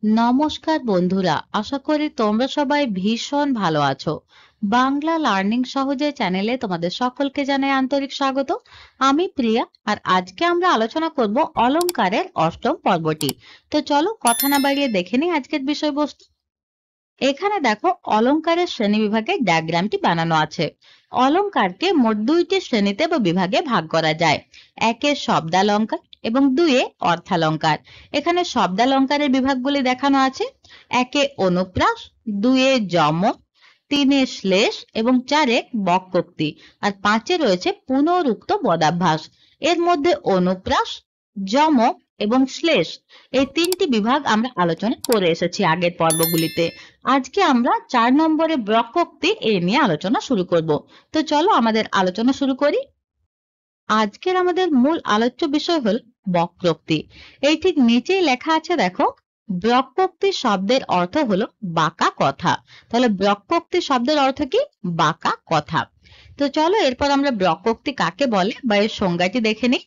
নমস্কার বন্ধুরা, আশা করি তোমরা সবাই ভীষণ ভালো আছো। বাংলা লার্নিং সহজে চ্যানেলে তোমাদের সকলকে জানাই আন্তরিক স্বাগত। আমি প্রিয়া, আর আজকে আমরা আলোচনা করব অলংকারের অষ্টম পর্বটি। তো চলো কথা না বাড়িয়ে দেখে নিই আজকের বিষয়বস্তু। এখানে দেখো অলংকারের শ্রেণীবিভাগের ডায়াগ্রামটি বানানো আছে। অলংকারকে মোট দুইটি শ্রেণীতে বা বিভাগে ভাগ করা যায়। একে শব্দালংকার এবং দুয়ে অর্থালংকার। এখানে শব্দালংকারের বিভাগগুলি দেখানো আছে। একে অনুপ্রাস, দুয়ে যমক, তিনে শ্লেষ এবং চারে বক্রোক্তি, আর পাঁচে রয়েছে পুনরুক্ত পদাভ্যাস। এর মধ্যে অনুপ্রাস, যমক এবং শ্লেষ এই তিনটি বিভাগ আমরা আলোচনা করে এসেছি আগের পর্বগুলিতে। আজকে আমরা 4 নম্বরে বক্রোক্তি এ নিয়ে আলোচনা শুরু করব। তো চলো আমাদের আলোচনা শুরু করি। আজকের আমাদের মূল আলোচ্য বিষয় হল বক্রোক্তি। এই ঠিক নিচেই লেখা আছে দেখো, বক্রোক্তি শব্দের অর্থ হলো বাঁকা কথা। তাহলে বক্রোক্তি শব্দের অর্থ কি? বাঁকা কথা। তো চলো এরপর আমরা বক্রোক্তি কাকে বলে বা এর সংজ্ঞাটি দেখে নিই।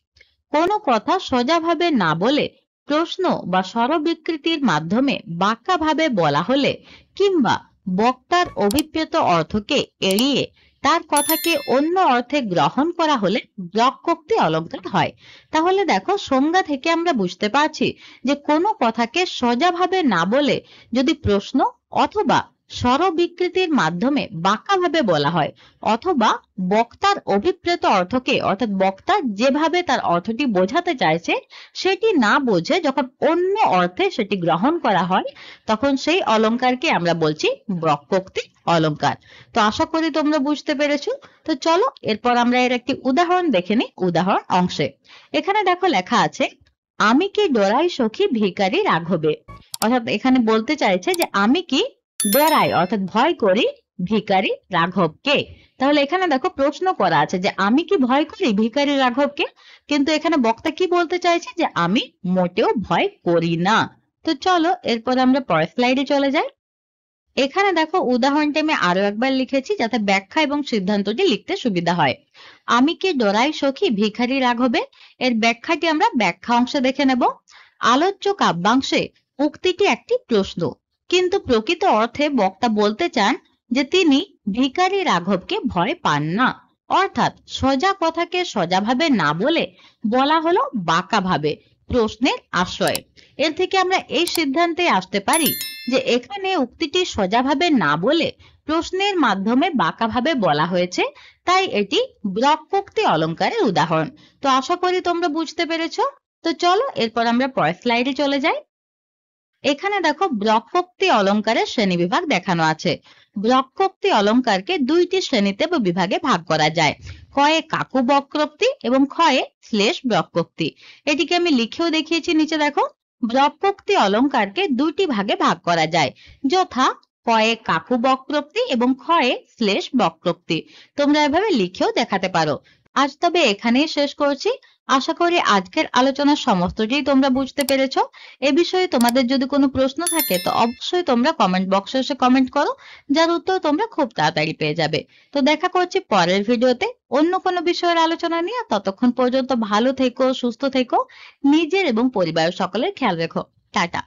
কোনো কথা সোজাভাবে না বলে প্রশ্ন বা স্বরবিকৃতির মাধ্যমে বাঁকাভাবে বলা হলে কিংবা বক্তার অভিপ্রেত অর্থকে এড়িয়ে তার কথাকে অন্য অর্থে গ্রহণ করা হলে বক্রোক্তি অলংকার হয়। তাহলে দেখো সংজ্ঞা থেকে আমরা বুঝতে পারছি যে কোনো কথাকে সোজাভাবে না বলে যদি প্রশ্ন অথবা স্বরবিকৃতির মাধ্যমে বাঁকাভাবে বলা হয়, অথবা বক্তার অভিপ্রেত অর্থকে অর্থাৎ বক্তা যেভাবে তার অর্থটি বোঝাতে চাইছে সেটি না বুঝে যখন অন্য অর্থে সেটি গ্রহণ করা হয়, তখন সেই অলংকারকে আমরা বলছি বক্রোক্তি অলংকার। তো আশা করি তোমরা বুঝতে পেরেছো। তো চলো এরপর আমরা এর একটি উদাহরণ দেখে নিই উদাহরণ অংশে। এখানে দেখো লেখা আছে, আমি কি ডরাই সখী ভিখারি রাঘবে। অর্থাৎ এখানে বলতে চাইছে যে আমি কি ডরাই অর্থাৎ ভয় করি ভিখারি রাঘবকে। তাহলে এখানে দেখো প্রশ্ন করা আছে যে আমি কি ভয় করি ভিখারি রাঘবকে, কিন্তু এখানে বক্তা কি বলতে চাইছে যে আমি মোটেও ভয় করি না। তো চলো এরপর আমরা পরের স্লাইডে চলে যাই। এখানে দেখো উদাহরণটি আমি আরো একবার লিখেছি যাতে ব্যাখ্যা এবং সিদ্ধান্তটি লিখতে সুবিধা হয়। আমি কি ডরাই সখী ভিখারি রাঘবে, এর ব্যাখ্যাটি আমরা ব্যাখ্যা অংশে দেখে নেব। আলোচ্য কাব্যাংশে উক্তিটি একটি প্রশ্ন, কিন্তু প্রকৃত অর্থে বক্তা বলতে চান যে তিনি ভিখারি রাঘবকে ভয় পান না। অর্থাৎ সোজা কথাকে সোজাভাবে না বলে বলা হলো বাঁকাভাবে প্রশ্নের আশ্রয়ে। এর থেকে আমরা এই সিদ্ধান্তে আসতে পারি যে এখানে উক্তিটি সোজাভাবে না বলে প্রশ্নের মাধ্যমে বাঁকাভাবে বলা হয়েছে, তাই এটি বক্রোক্তি অলংকারের উদাহরণ। তো আশা করি তোমরা বুঝতে পেরেছো। তো চলো এরপর আমরা পরের স্লাইডে চলে যাই। এখানে দেখো বক্রোক্তি অলংকারের শ্রেণীবিভাগ দেখানো আছে। বক্রোক্তি অলংকারকে দুইটি শ্রেণীতে বা বিভাগে ভাগ করা যায়। ক্ষয়ে কাকু বক্রোক্তি এবং ক্ষয়ে শ্লেষ বক্রোক্তি। এটিকে আমি লিখেও দেখিয়েছি নিচে দেখো। বক্রোক্তি অলংকারকে দুইটি ভাগে ভাগ করা যায়, যথা ক্ষয়ে কাকু বক্রোক্তি এবং ক্ষয়ে শ্লেষ বক্রোক্তি। তোমরা এভাবে লিখেও দেখাতে পারো। আজ তবে এখানেই শেষ করছি। আশা করি আজকের আলোচনার সমস্তটাই তোমরা বুঝতে পেরেছো। এ বিষয়ে তোমাদের যদি কোনো প্রশ্ন থাকে তো অবশ্যই তোমরা কমেন্ট বক্সে এসে কমেন্ট করো, যার উত্তর তোমরা খুব তাড়াতাড়ি পেয়ে যাবে। তো দেখা করছি পরের ভিডিওতে অন্য কোনো বিষয়ের আলোচনা নিয়ে। ততক্ষণ পর্যন্ত ভালো থেকো, সুস্থ থেকো, নিজের এবং পরিবারের সকলের খেয়াল রেখো। টাটা।